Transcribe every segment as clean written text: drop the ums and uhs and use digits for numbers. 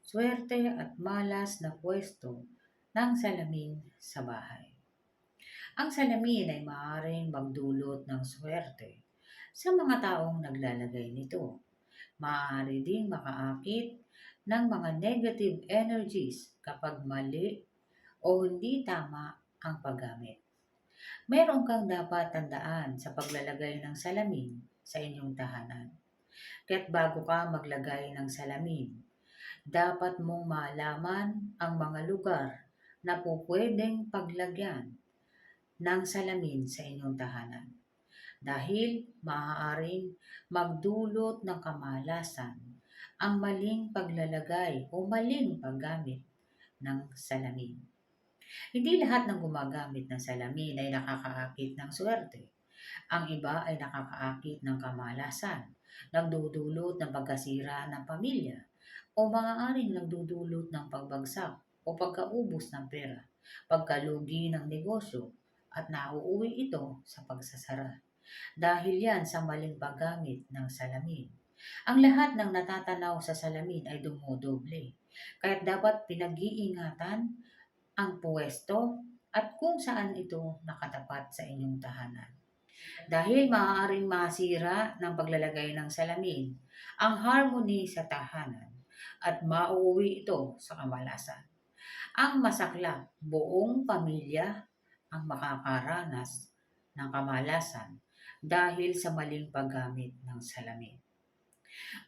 swerte at malas na pwesto ng salamin sa bahay. Ang salamin ay maaaring magdulot ng swerte sa mga taong naglalagay nito. Maaari ding makaakit ng mga negative energies kapag mali o hindi tama ang paggamit. Meron kang dapat tandaan sa paglalagay ng salamin sa inyong tahanan. Kaya't bago ka maglagay ng salamin, dapat mong malaman ang mga lugar na pupwedeng paglagyan ng salamin sa inyong tahanan. Dahil maaaring magdulot ng kamalasan ang maling paglalagay o maling paggamit ng salamin. Hindi lahat ng gumagamit ng salamin ay nakakaakit ng swerte. Ang iba ay nakakaakit ng kamalasan, nagdudulot ng pagkasira ng pamilya, o maaaring nagdudulot ng pagbagsak o pagkaubos ng pera, pagkalugi ng negosyo, at nauuwi ito sa pagsasara. Dahil yan sa maling paggamit ng salamin. Ang lahat ng natatanaw sa salamin ay dumodoble. Kaya dapat pinag-iingatan ang puwesto at kung saan ito nakatapat sa inyong tahanan. Dahil maaaring masira ng paglalagay ng salamin ang harmony sa tahanan at mauuwi ito sa kamalasan. Ang masaklap, buong pamilya ang makakaranas ng kamalasan dahil sa maling paggamit ng salamin.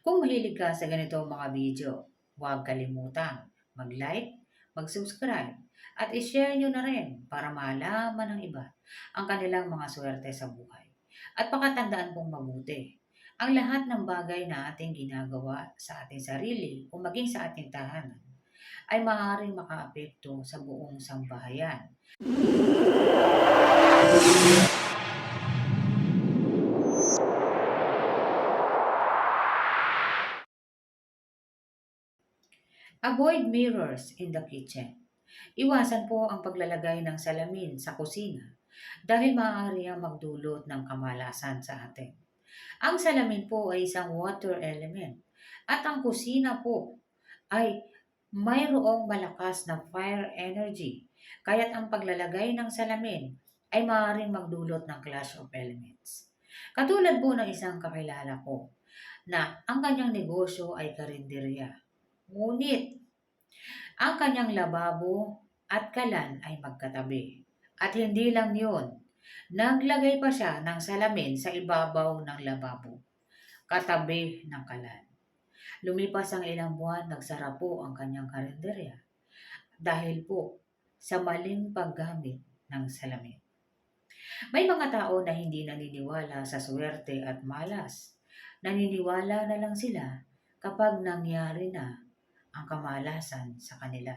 Kung mahilig ka sa ganito mga video, huwag kalimutang mag-like, mag-subscribe, at i-share nyo na rin para malaman ng iba ang kanilang mga swerte sa buhay. At pakatandaan pong mabuti, ang lahat ng bagay na ating ginagawa sa ating sarili o maging sa ating tahanan ay maaaring makaapekto sa buong sambahayan. Avoid mirrors in the kitchen. Iwasan po ang paglalagay ng salamin sa kusina dahil maaari ang magdulot ng kamalasan sa atin. Ang salamin po ay isang water element at ang kusina po ay mayroong malakas na fire energy. Kaya't ang paglalagay ng salamin ay maaaring magdulot ng clash of elements. Katulad po ng isang kakilala ko na ang kanyang negosyo ay karinderya. Ngunit ang kanyang lababo at kalan ay magkatabi. At hindi lang yun, naglagay pa siya ng salamin sa ibabaw ng lababo, katabi ng kalan. Lumipas ang ilang buwan, nagsara po ang kanyang karinderya dahil po sa maling paggamit ng salamin. May mga tao na hindi naniniwala sa swerte at malas. Naniniwala na lang sila kapag nangyari na ang kamalasan sa kanila.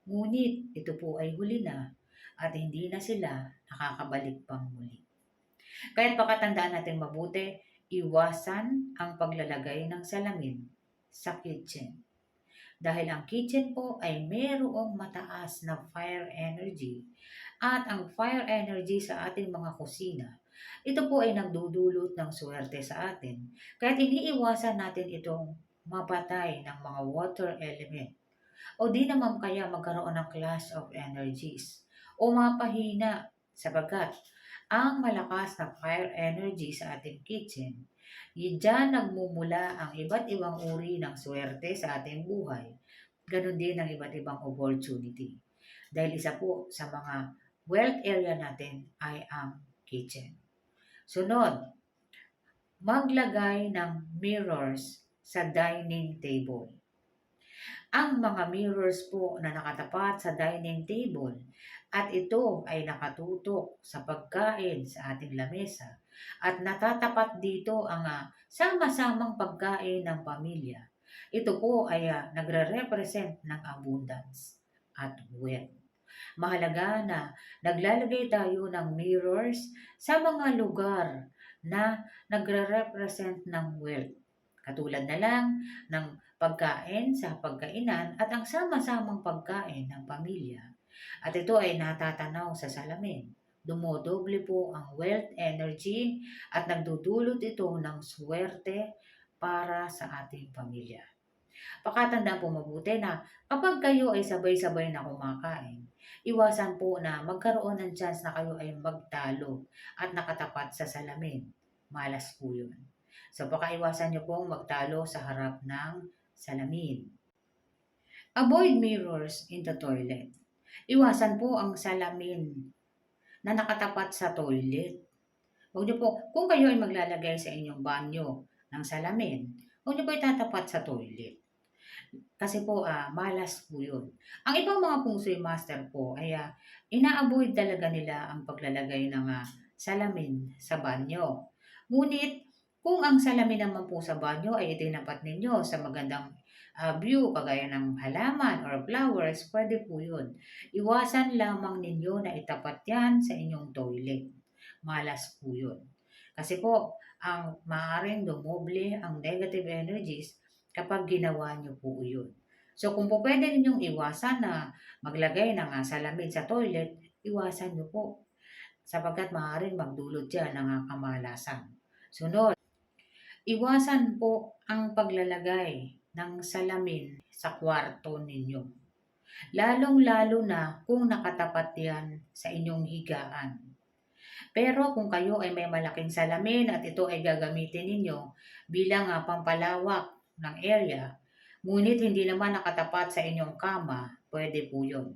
Ngunit ito po ay huli na at hindi na sila nakakabalik pang muli. Kaya't pakatandaan natin mabuti, iwasan ang paglalagay ng salamin sa kitchen. Dahil ang kitchen po ay mayroong mataas na fire energy at ang fire energy sa ating mga kusina, ito po ay nagdudulot ng swerte sa atin. Kaya't iniiwasan natin itong mapatay ng mga water element o di naman kaya magkaroon ng clash of energies o mapahina sapagkat ang malakas na fire energy sa ating kitchen, diyan nagmumula ang iba't ibang uri ng swerte sa ating buhay. Ganon din ang iba't ibang opportunity. Dahil isa po sa mga wealth area natin ay ang kitchen. Sunod, maglagay ng mirrors sa dining table. Ang mga mirrors po na nakatapat sa dining table at ito ay nakatutok sa pagkain sa ating lamesa at natatapat dito ang sama-samang pagkain ng pamilya. Ito po ay nagre-represent ng abundance at wealth. Mahalaga na naglalagay tayo ng mirrors sa mga lugar na nagre-represent ng wealth. Katulad na lang ng pagkain sa pagkainan at ang sama-samang pagkain ng pamilya. At ito ay natatanaw sa salamin. Dumodoble po ang wealth energy at nagdudulot ito ng swerte para sa ating pamilya. Pakatandaan po mabuti na kapag kayo ay sabay-sabay na kumakain, iwasan po na magkaroon ng chance na kayo ay magtalo at nakatapat sa salamin. Malas po yun. So pakaiwasan nyo pong magtalo sa harap ng salamin. Avoid mirrors in the toilet. Iwasan po ang salamin na nakatapat sa toilet. Huwag niyo po, kung kayo ay maglalagay sa inyong banyo ng salamin, huwag niyo po itatapat sa toilet. Kasi po, malas po yun. Ang ibang mga feng shui master po ay ina-avoid talaga nila ang paglalagay ng salamin sa banyo. Ngunit, kung ang salamin naman po sa banyo ay itinapat ninyo sa magandang view, kagaya ng halaman or flowers, pwede po yun. Iwasan lamang ninyo na itapat yan sa inyong toilet. Malas po yun. Kasi po, ang maaaring dumoble ang negative energies kapag ginawa nyo po yun. So kung po pwede ninyong iwasan na maglagay ng salamin sa toilet, iwasan nyo po. Sapagkat maaaring magdulot yan ng kamalasan. Sunod, iwasan po ang paglalagay ng salamin sa kwarto ninyo. Lalong-lalo na kung nakatapat yan sa inyong higaan. Pero kung kayo ay may malaking salamin at ito ay gagamitin ninyo bilang pampalawak ng area, ngunit hindi naman nakatapat sa inyong kama, pwede po yun.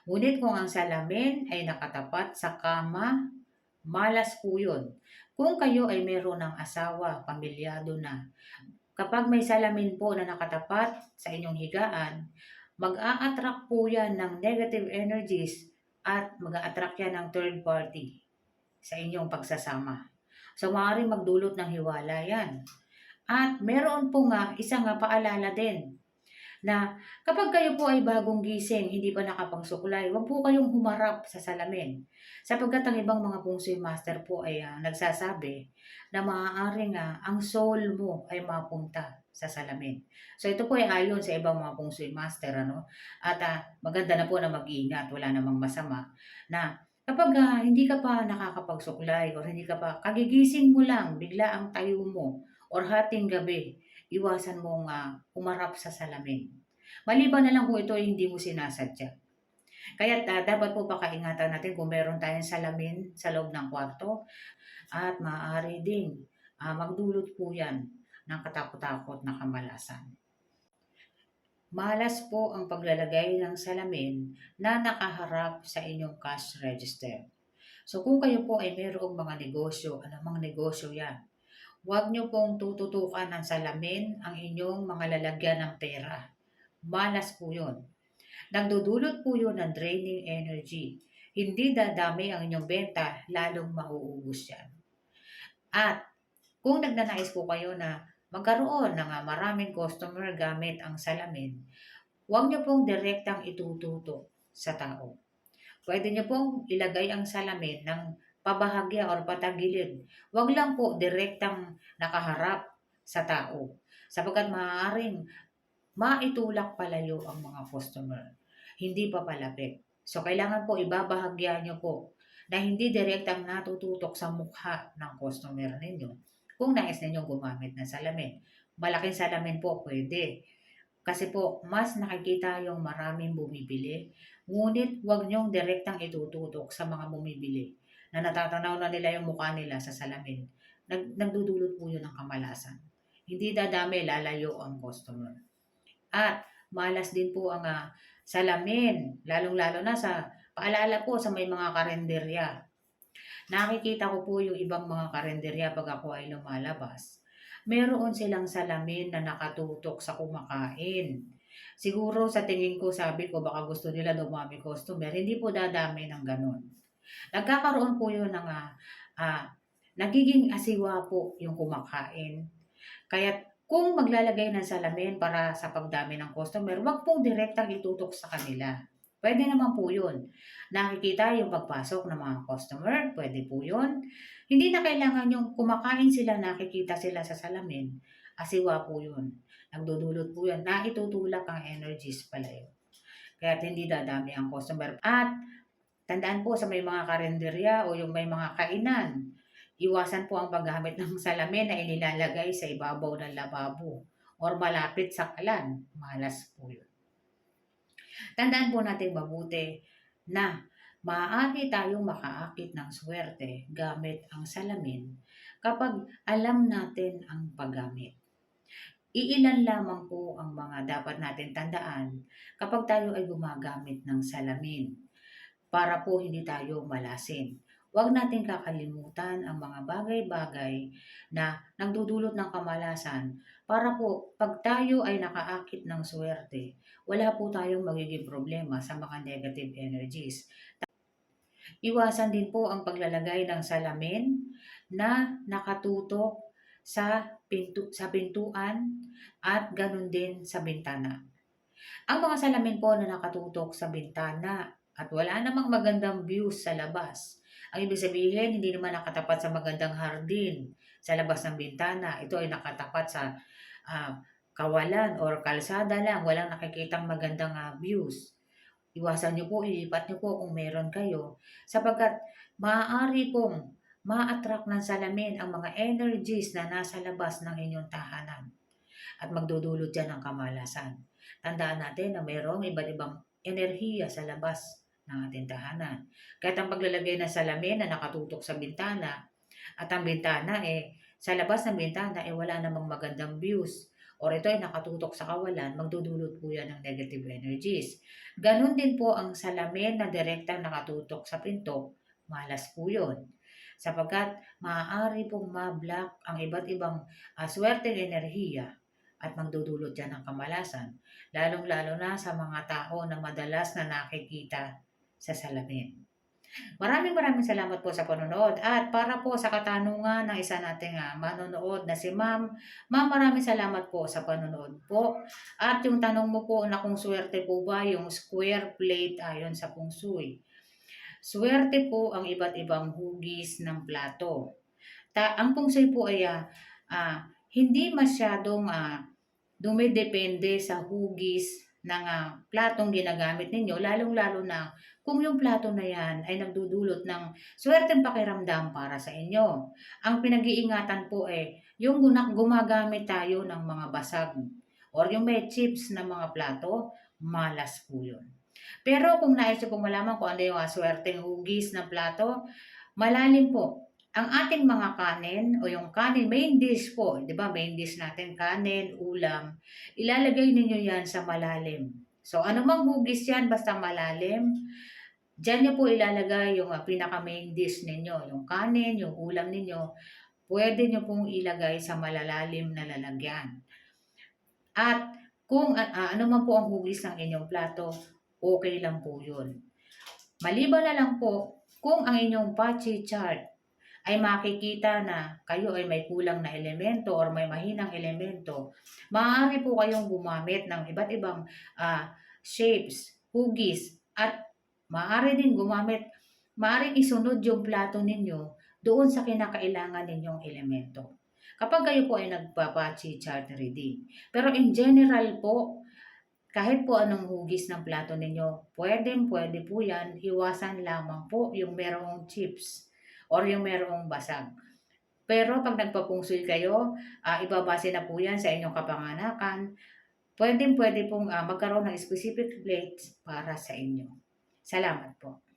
Ngunit kung ang salamin ay nakatapat sa kama, malas po yun. Kung kayo ay meron ng asawa, pamilyado na, kapag may salamin po na nakatapat sa inyong higaan, mag-a-attract po yan ng negative energies at mag-a-attract yan ng third party sa inyong pagsasama. So, maaaring magdulot ng hiwala yan. At meron po isang paalala din na kapag kayo po ay bagong gising, hindi pa nakapagsuklay, huwag po kayong humarap sa salamin. Sapagkat ang ibang mga feng shui master po ay nagsasabi na maaaring ang soul mo ay mapunta sa salamin. So ito po ay ayon sa ibang mga feng shui master. At maganda na po na mag-iingat, wala namang masama, na kapag hindi ka pa nakakapagsuklay or hindi ka pa, kagigising mo lang, bigla ang tayo mo or hating gabi, iwasan mong umarap sa salamin. Maliban na lang kung ito ay hindi mo sinasadya. Kaya dapat po pakaingatan natin kung meron tayong salamin sa loob ng kwarto at maaari ding magdulot po yan ng katakot-takot na kamalasan. Malas po ang paglalagay ng salamin na nakaharap sa inyong cash register. So kung kayo po ay mayroong mga negosyo, anumang negosyo yan, huwag nyo pong tututukan ng salamin ang inyong mga lalagyan ng pera. Malas po yun. Nagdudulot po yun ng draining energy. Hindi dadami ang inyong benta, lalong mauubos yan. At kung nagnanais po kayo na magkaroon ng maraming customer gamit ang salamin, huwag nyo pong direktang itututok sa tao. Pwede nyo pong ilagay ang salamin ng pabahagya or patagilid. Huwag lang po direktang nakaharap sa tao. Sapagkat maaaring maitulak palayo ang mga customer. Hindi pa palapit. So, kailangan po ibabahagya nyo po na hindi direktang natututok sa mukha ng customer ninyo kung nais ninyong gumamit ng salamin. Malaking salamin po pwede. Kasi po, mas nakikita yung maraming bumibili. Ngunit huwag nyong direktang itututok sa mga bumibili na natatanaw na nila yung mukha nila sa salamin. Nagdudulot po yun ng kamalasan. Hindi dadami, lalayo ang customer. At malas din po ang salamin, lalong-lalo na sa, paalala po sa may mga karenderya. Nakikita ko po yung ibang mga karenderya pag ako ay lumalabas. Meron silang salamin na nakatutok sa kumakain. Siguro sa tingin ko, sabi ko, baka gusto nila dumami customer. Hindi po dadami ng ganun. Nagkakaroon po yun ng nagiging asiwa po yung kumakain. Kaya kung maglalagay ng salamin para sa pagdami ng customer, wag pong direktang itutok sa kanila. Pwede naman po yun. Nakikita yung pagpasok ng mga customer, pwede po yun. Hindi na kailangan yung kumakain sila, nakikita sila sa salamin. Asiwa po yun. Nagdudulot po yun. Naitutulak ang energies pala yun. Kaya hindi dadami ang customer. At tandaan po sa may mga karenderya o yung may mga kainan, iwasan po ang paggamit ng salamin na inilalagay sa ibabaw ng lababo or malapit sa kalan, malas po yun. Tandaan po natin mabuti na maaari tayong makaakit ng swerte gamit ang salamin kapag alam natin ang paggamit. Iilan lamang po ang mga dapat natin tandaan kapag tayo ay gumagamit ng salamin para po hindi tayo malasin. Huwag natin kakalimutan ang mga bagay-bagay na nagdudulot ng kamalasan para po pag tayo ay nakaakit ng swerte, wala po tayong magiging problema sa mga negative energies. Iwasan din po ang paglalagay ng salamin na nakatutok sa pintuan at ganun din sa bintana. Ang mga salamin po na nakatutok sa bintana at wala namang magandang views sa labas. Ang ibig sabihin, hindi naman nakatapat sa magandang hardin sa labas ng bintana. Ito ay nakatapat sa ah, kawalan or kalsada lang. Walang nakikitang magandang views. Iwasan niyo po, ilipat niyo po kung meron kayo sapagkat maaari pong ma-attract ng salamin ang mga energies na nasa labas ng inyong tahanan at magdudulot dyan ng kamalasan. Tandaan natin na mayroong iba't ibang enerhiya sa labas ng ating tahanan. Kahit ang paglalagay ng salamin na nakatutok sa bintana at ang bintana sa labas ng bintana wala namang magandang views or ito ay nakatutok sa kawalan, magdudulot po yan ng negative energies. Ganon din po ang salamin na direktang nakatutok sa pinto, malas po yun. Sapagkat maaari pong ma-block ang iba't ibang swerteng enerhiya at magdudulot yan ng kamalasan, lalong-lalo na sa mga tao na madalas na nakikita sa salamin. Maraming salamat po sa panonood at para po sa katanungan ng isa nating manonood na si Ma'am, maraming salamat po sa panonood po. At yung tanong mo po na kung swerte po ba yung square plate ayon sa Feng Shui. Swerte po ang iba't ibang hugis ng plato. Ang Feng Shui po ay hindi masyadong dumidepende sa hugis ng platong ginagamit ninyo, lalong-lalo na kung yung plato na yan ay nagdudulot ng swerteng pakiramdam para sa inyo. Ang pinag-iingatan po yung gumagamit tayo ng mga basag or yung may chips na mga plato, malas po yun. Pero kung nais nyo pong malaman kung ano yung swerteng hugis ng plato, malalim po. Ang ating mga kanin o yung kanin, main dish po, di ba? Main dish natin, kanin, ulam, ilalagay ninyo yan sa malalim. So, anumang hugis yan, basta malalim, dyan nyo po ilalagay yung pinaka main dish ninyo, yung kanin, yung ulam ninyo, pwede nyo pong ilagay sa malalalim na lalagyan. At kung ano man po ang hugis ng inyong plato, okay lang po yun. Maliban na lang po, kung ang inyong Pachi chart ay makikita na kayo ay may kulang na elemento or may mahinang elemento, maaari po kayong gumamit ng iba't ibang shapes, hugis, at maaari din maaari isunod yung plato ninyo doon sa kinakailangan ninyong elemento. Kapag kayo po ay nagpapachi chart reading. Pero in general po, kahit po anong hugis ng plato ninyo, pwede po yan, iwasan lamang po yung merong chips or yung merong basag. Pero pag nagpapungsoy kayo, ibabase na po yan sa inyong kapanganakan. Pwede pong magkaroon ng specific plates para sa inyo. Salamat po.